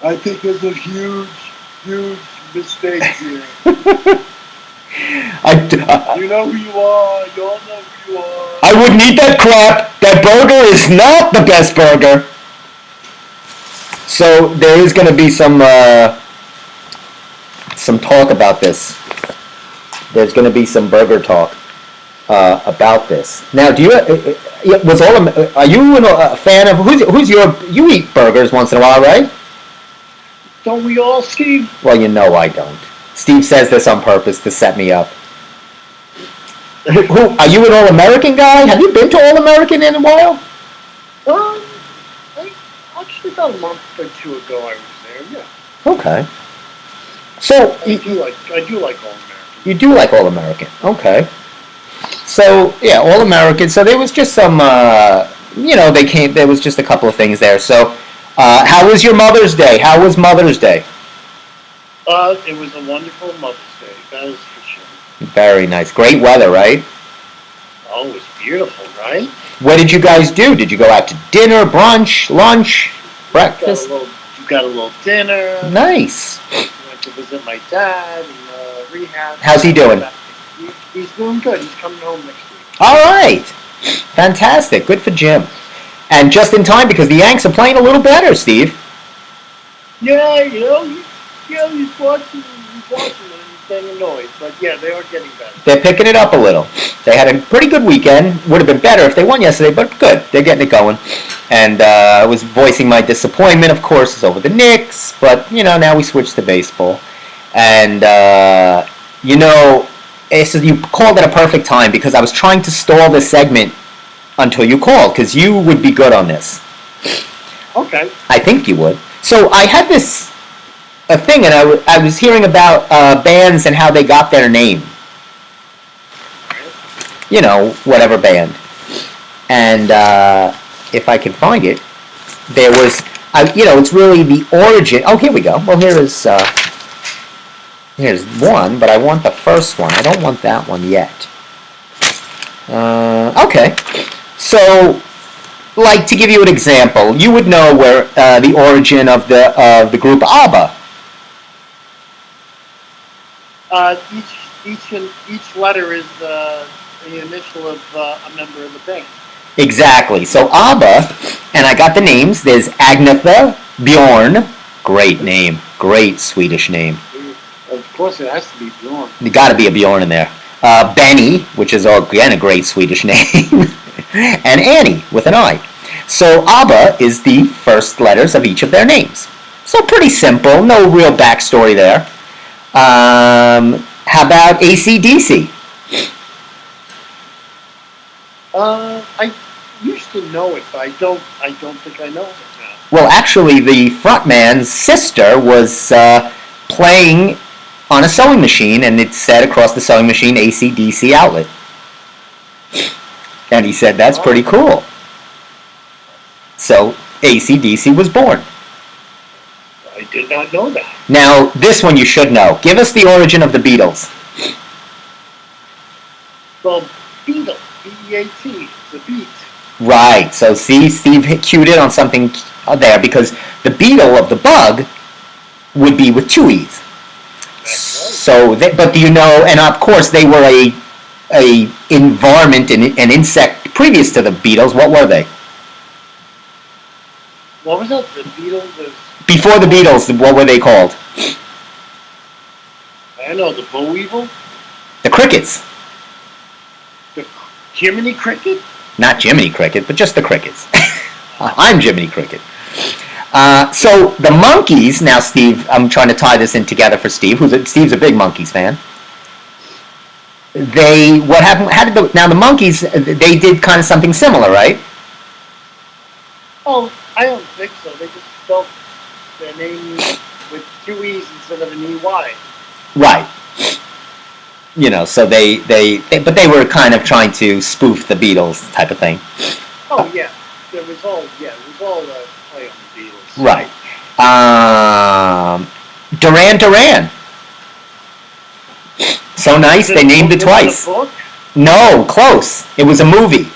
I think there's a huge mistake here. You know who you are. You all know who you are. I wouldn't eat that crap. That burger is not the best burger. So there is going to be some talk about this. There's going to be some burger talk about this. Now, do you are you a fan of you eat burgers once in a while, right? Don't we all, Steve? Well, you know I don't. Steve says this on purpose to set me up. Are you an All-American guy? Have you been to All-American in a while? Actually, about a month or two ago, I was there. Yeah. Okay. So I do like All-American. You do like All-American. Okay. So yeah, All-American. So there was just some, there was just a couple of things there. So, how was your Mother's Day? How was Mother's Day? It was a wonderful Mother's Day. That is for sure. Very nice. Great weather, right? Oh, it was beautiful, right? What did you guys do? Did you go out to dinner, brunch, lunch, breakfast? Got a little dinner. Nice. Went to visit my dad in rehab. How's he doing? He's doing good. He's coming home next week. All right. Fantastic. Good for Jim. And just in time because the Yanks are playing a little better, Steve. Yeah, he's watching and he's getting annoyed. But yeah, they are getting better. They're picking it up a little. They had a pretty good weekend. Would have been better if they won yesterday, but good. They're getting it going. And I was voicing my disappointment, of course, over the Knicks. politics, but now we switched to baseball. And you called it a perfect time because I was trying to stall this segment until you called because you would be good on this. Okay. I think you would. So I had this a thing, and I was hearing about bands and how they got their name. Whatever band. And if I can find it, there was, it's really the origin. Oh, here we go. Well, here's one, but I want the first one. I don't want that one yet. Okay. So, like, to give you an example, you would know where the origin of the group ABBA. Each letter is the initial of a member of the band. Exactly. So ABBA, and I got the names. There's Agnetha, Bjorn, great name, great Swedish name. Of course, it has to be Bjorn. You got to be a Bjorn in there. Benny, which is again a great Swedish name, and Annie with an I. So ABBA is the first letters of each of their names. So pretty simple, no real backstory there. How about AC/DC? I used to know it, but I don't think I know it now. Well, actually, the frontman's sister was playing on a sewing machine, and it said across the sewing machine, AC/DC outlet. And he said, that's pretty cool. So, AC/DC was born. I did not know that. Now, this one you should know. Give us the origin of the Beatles. Well, Beetle, B-E-A-T, the beat. Right. So, see, Steve cued in on something there because the beetle of the bug would be with two E's. So, but do you know? And of course, they were a environment, an insect previous to the Beatles. What were they? What was that? The Beatles was. Before the Beatles, what were they called? I don't know. The boll weevil. The crickets. The Jiminy Cricket. Not Jiminy Cricket, but just the crickets. I'm Jiminy Cricket. So the Monkees. Now, Steve, I'm trying to tie this in together for Steve. Steve's a big Monkees fan. What happened? Now the Monkees? They did kind of something similar, right? Oh, I don't think so. They just spelled their name with two E's instead of an E-Y. Right. So but they were kind of trying to spoof the Beatles type of thing. Oh yeah, it was all play on the Beatles. Right. Duran Duran. So nice, they named it twice. A book? No, close. It was a movie.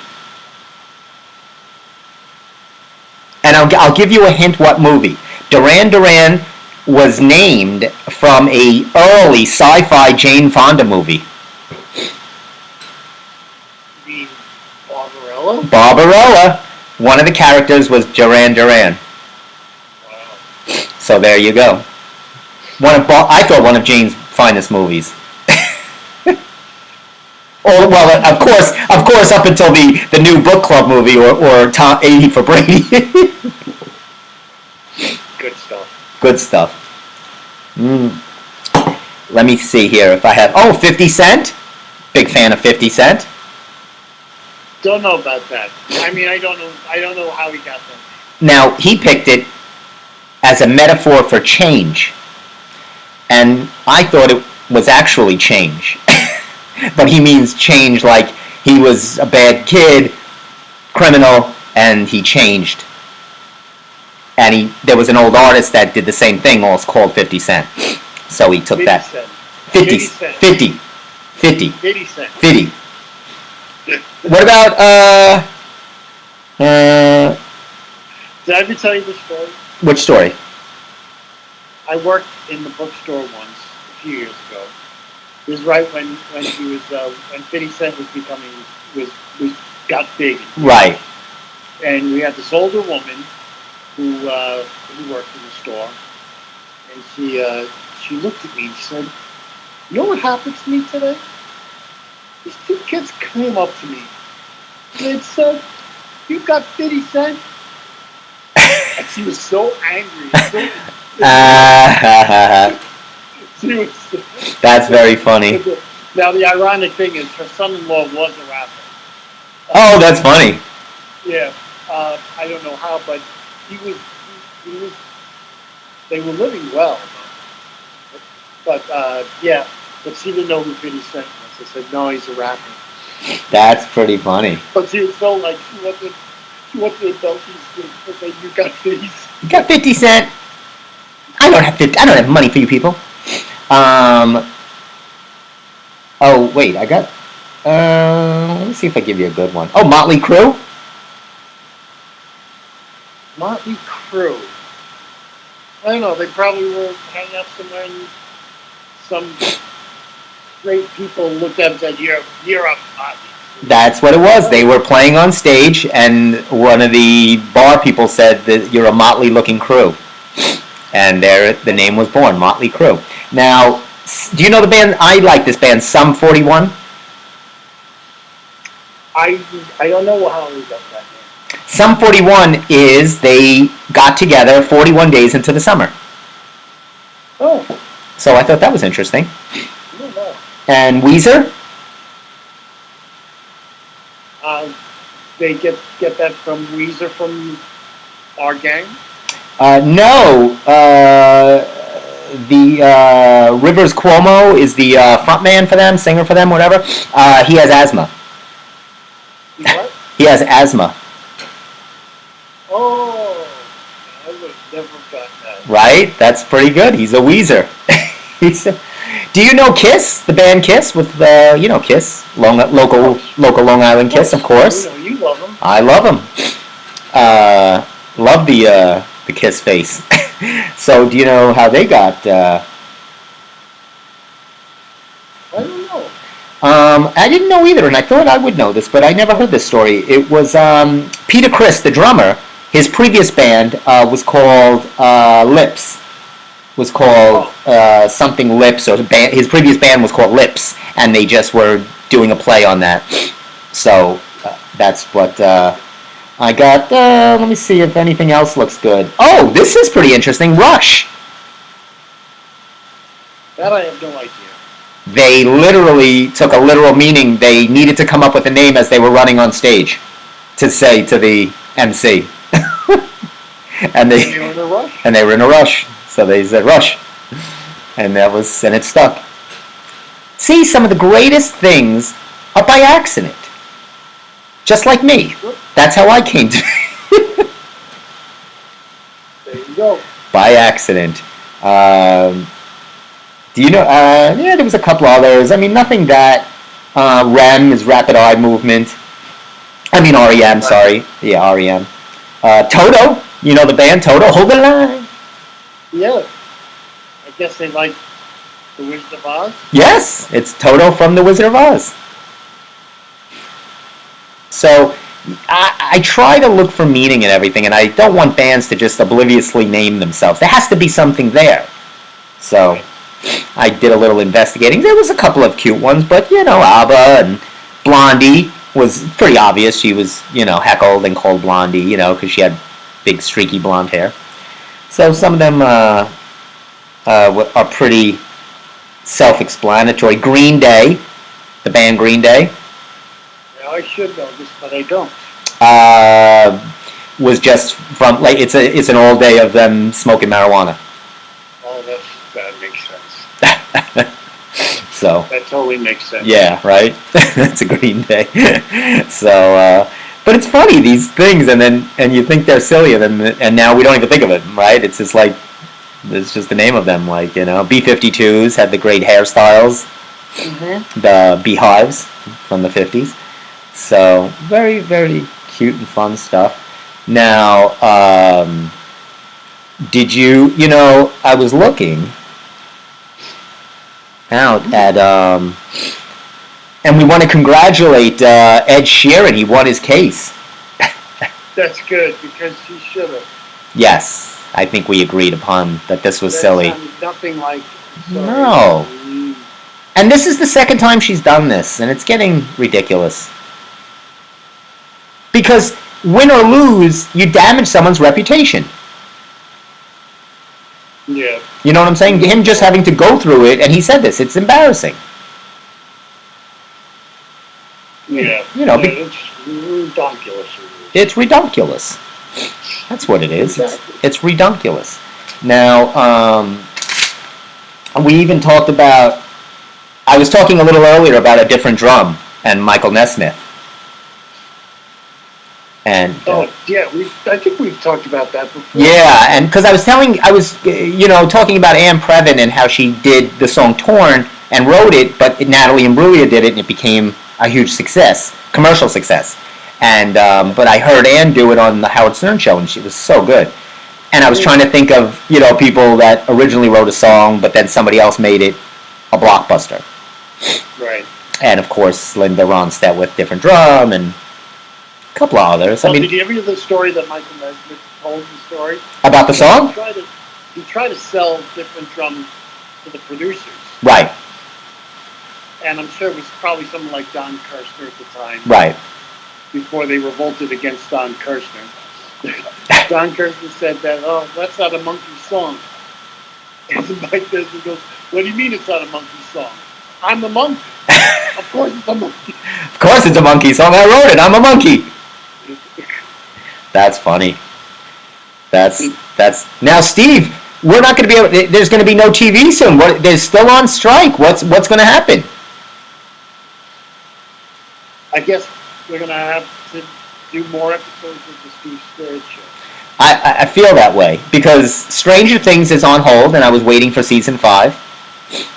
And I'll give you a hint what movie. Duran Duran was named from a early sci-fi Jane Fonda movie. The Barbarella? Barbarella. One of the characters was Duran Duran. Wow. So there you go. I thought one of Jane's finest movies. Oh well, of course, up until the new book club movie or Tom 80 for Brady. Good stuff. Good stuff. Let me see here if I have. 50 Cent. Big fan of 50 Cent. Don't know about that. I mean, I don't know how he got that. Now he picked it as a metaphor for change, and I thought it was actually change. But he means change like he was a bad kid, criminal, and he changed. And there was an old artist that did the same thing, all called 50 Cent. So he took 50 that. Cent. 50 Cent. 50. 50. 50 Cent. 50. What about, Did I ever tell you this story? which story? I worked in the bookstore once, a few years ago. It was right when he was when 50 Cent was got big. Right. And we had this older woman who worked in the store, and she looked at me and she said, "You know what happened to me today? These two kids came up to me and said, 'You got 50 Cent?'" And she was so angry, She was, That's very funny. now the ironic thing is her son-in-law was a rapper. Oh, that's funny. Yeah, I don't know how, but he was. He was. They were living well, but yeah. But she didn't know who 50 Cent was. I said, no, he's a rapper. That's pretty funny. But she was so like she wanted to tell these things. You got these. You got 50 Cent. I don't have 50. I don't have money for you people. Oh wait, I got. Let me see if I give you a good one. Oh, Motley Crue. Motley Crue. I don't know. They probably were hanging out somewhere, and some great people looked at them and said, "You're a Motley." That's what it was. They were playing on stage, and one of the bar people said that you're a motley-looking crew, and there the name was born, Motley Crue. Now, do you know the band? I like this band, Sum 41. I don't know how we got that name. Sum 41 is they got together 41 days into the summer. Oh. So I thought that was interesting. I don't know. And Weezer? They get that from Weezer from our gang? No. The Rivers Cuomo is the frontman for them, singer for them, whatever. He has asthma. What? He has asthma. Oh, I would have never gotten that. Right? That's pretty good. He's a Weezer. Do you know Kiss? The band Kiss with Kiss, local Long Island Kiss, of course. You love them. I love them. Love the Kiss face. So, do you know how they got? I don't know. I didn't know either, and I thought I would know this, but I never heard this story. It was Peter Criss, the drummer. His previous band was called Lips. Was called something Lips, or his previous band was called Lips, and they just were doing a play on that. So that's what I got. Let me see if anything else looks good. Oh, this is pretty interesting. Rush. That I have no idea. They literally took a literal meaning. They needed to come up with a name as they were running on stage to say to the MC. and they were in a rush. And they were in a rush. So they said Rush. And it stuck. See, some of the greatest things are by accident. Just like me. That's how I came to There you go. By accident. Do you know? Yeah, there was a couple others. I mean, nothing that. REM is Rapid Eye Movement. I mean, REM, sorry. Yeah, REM. Toto, you know the band Toto? Hold the line. Yeah. I guess they like The Wizard of Oz? Yes, it's Toto from The Wizard of Oz. So, I try to look for meaning in everything, and I don't want bands to just obliviously name themselves. There has to be something there. So, I did a little investigating. There was a couple of cute ones, but, ABBA and Blondie was pretty obvious. She was, heckled and called Blondie, because she had big streaky blonde hair. So some of them are pretty self-explanatory. Green Day, the band Green Day. Yeah, I should know this, but I don't. Was just from it's an all day of them smoking marijuana. Oh, that makes sense. So that totally makes sense. Yeah, right. That's a Green Day. So, but it's funny these things, and you think they're silly, and now we don't even think of it, right? It's just like it's just the name of them, like B-52s had the great hairstyles, the beehives from the 50s. So very, very cute and fun stuff. Now, did you? I was looking out at and we want to congratulate Ed Sheeran. He won his case. That's good, because he should have. Yes, I think we agreed upon that this was silly. Nothing like. Sorry. No. And this is the second time she's done this, and it's getting ridiculous. Because win or lose, you damage someone's reputation. Yeah. You know what I'm saying? Him just having to go through it, and he said this, it's embarrassing. Yeah. You know, It's ridiculous. it's redunculous. That's what it is. Exactly. It's redunculous. Now, we even talked about. I was talking a little earlier about a different drum and Michael Nesmith. And yeah, I think we've talked about that before. yeah, and because I was talking about Ann Previn and how she did the song "Torn" and wrote it, but Natalie Imbruglia did it, and it became a huge success, commercial success. And but I heard Ann do it on the Howard Stern show, and she was so good. And I was trying to think of people that originally wrote a song, but then somebody else made it a blockbuster. Right. And of course, Linda Ronstadt with different drum and a couple of others. Well, did you ever hear the story that Michael Nesmith told the story? About the song? He tried to sell different drums to the producers. Right. And I'm sure it was probably someone like Don Kirshner at the time. Right. Before they revolted against Don Kirshner. Don Kirshner said that, that's not a monkey song. And Mike Nesmith goes, what do you mean it's not a monkey song? I'm a monkey. Of course it's a monkey. Of course it's a monkey song. I wrote it. I'm a monkey. That's funny. That's now, Steve. We're not going to be able. There's going to be no TV soon. They're still on strike. What's going to happen? I guess we're going to have to do more episodes of the Steve Squared show. I feel that way because Stranger Things is on hold, and I was waiting for season 5.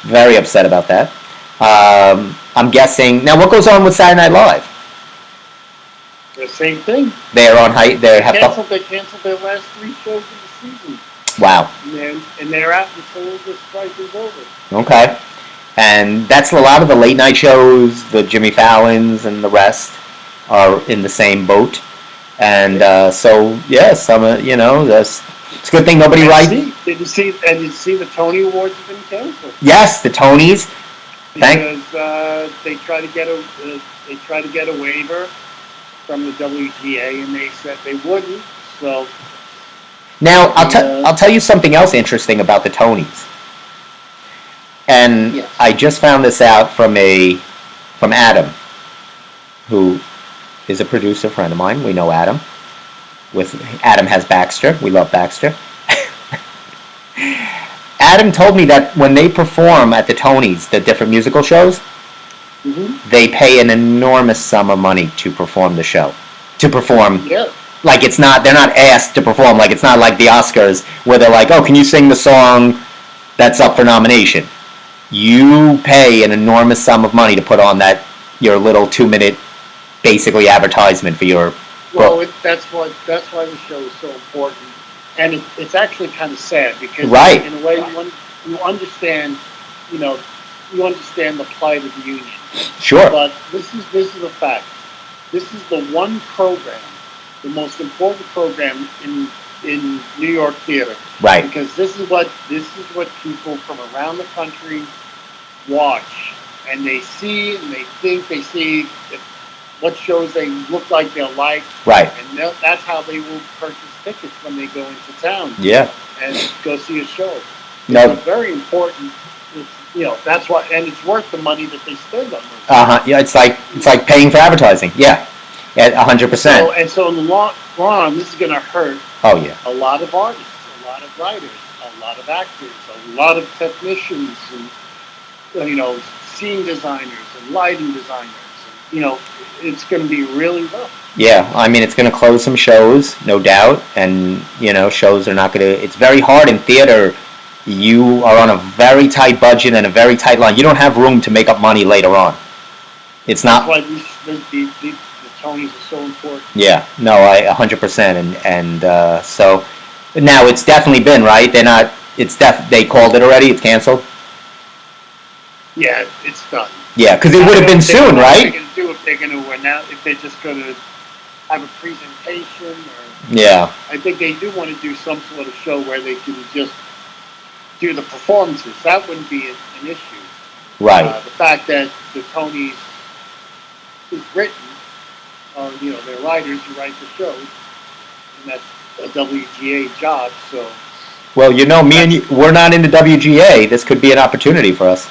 Very upset about that. I'm guessing now. What goes on with Saturday Night Live? The same thing. They're on height. They canceled their last 3 shows of the season. Wow. And they're out until the strike is over. Okay. And that's a lot of the late night shows, the Jimmy Fallons and the rest are in the same boat. And so, yes, it's a good thing nobody writes. Did you see the Tony Awards have been canceled? Yes, the Tonys. Because they try to get a waiver from the WGA, and they said they wouldn't. So now I'll tell you something else interesting about the Tonys. And yes. I just found this out from Adam, who is a producer friend of mine. We know Adam. Adam has Baxter. We love Baxter. Adam told me that when they perform at the Tonys, the different musical shows, they pay an enormous sum of money to perform the show. To perform. Yeah. Like they're not asked to perform. Like it's not like the Oscars where they're like, oh, can you sing the song that's up for nomination? You pay an enormous sum of money to put on your little 2-minute, basically advertisement for your. Well, that's why the show is so important, and it's actually kind of sad because in a way you understand, you understand the plight of the union. Sure. But this is a fact. This is the one program, the most important program in New York theater. Right. Because this is what people from around the country watch, and they see and they think they see what shows they look like they'll like. Right. And that's how they will purchase tickets when they go into town. Yeah. And go see a show. No. It's very important. That's why, and it's worth the money that they spend on those. Yeah, it's like paying for advertising. Yeah, at 100%. So in the long run, this is going to hurt. Oh yeah. A lot of artists, a lot of writers, a lot of actors, a lot of technicians, and scene designers and lighting designers. And, it's going to be really rough. Yeah, I mean, it's going to close some shows, no doubt, and shows are not going to. It's very hard in theater. You are on a very tight budget and a very tight line. You don't have room to make up money later on. It's not. That's why the Tonys are so important. Yeah, no, 100%, and so now it's definitely been right. They're not. They called it already. It's canceled. Yeah, it's done. Yeah, because it would have been soon, right? What are they going to do if they're going to announce? If they're just going to have a presentation, or yeah, I think they do want to do some sort of show where they can just do the performances. That wouldn't be an issue. Right. The fact that the Tonys is written, they're writers who write the shows, and that's a WGA job. So Well, you know, me and you, we're not into WGA. This could be an opportunity for us,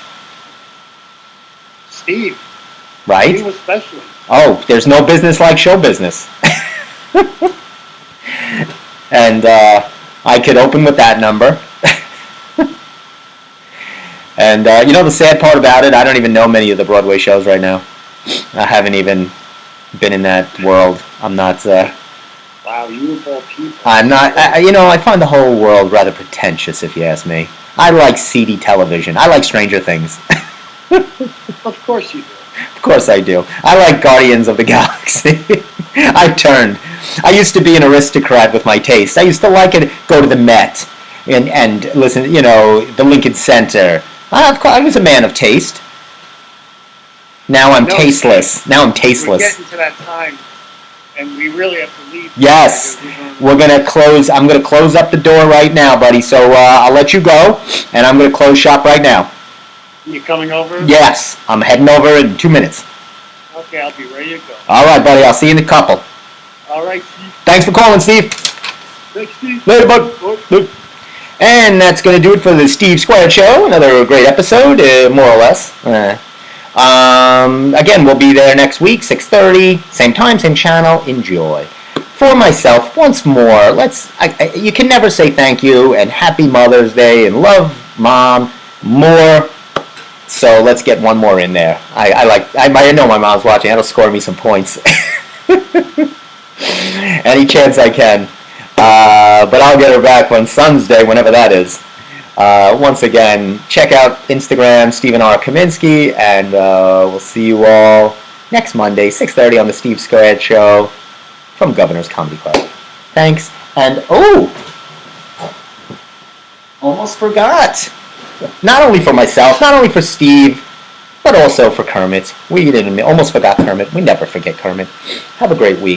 Steve, right? you especially. Oh, there's no business like show business. And I could open with that number. And you know the sad part about it, I don't even know many of the Broadway shows right now. I haven't even been in that world. I'm not. Wow, you of all people. I'm not. You know, I find the whole world rather pretentious, if you ask me. I like seedy television. I like Stranger Things. Of course you do. Of course I do. I like Guardians of the Galaxy. I've turned. I used to be an aristocrat with my taste. I used to like it. Go to the Met and listen. You know, the Lincoln Center. I was a man of taste. Now I'm tasteless. Now I'm We're tasteless. getting to that time, and we really have to leave. Yes, because we're gonna close. I'm gonna close up the door right now, buddy. So I'll let you go, and I'm gonna close shop right now. You coming over? Yes, I'm heading over in 2 minutes. Okay, I'll be ready to go. All right, buddy. I'll see you in a couple. All right, Steve. Thanks for calling, Steve. Thanks, Steve. Later, bud. Bye. And that's going to do it for the Steve Squared Show. Another great episode, more or less. Again, we'll be there next week, 6:30, same time, same channel. Enjoy. For myself, once more, you can never say thank you and Happy Mother's Day and love Mom more. So let's get one more in there. I know my mom's watching. That'll score me some points. Any chance I can. But I'll get her back on Son's Day, whenever that is. Once again, check out Instagram, Stephen R. Kaminsky, and we'll see you all next Monday, 6:30 on the Steve Squared Show from Governor's Comedy Club. Thanks, and almost forgot. Not only for myself, not only for Steve, but also for Kermit. We didn't almost forgot Kermit. We never forget Kermit. Have a great week.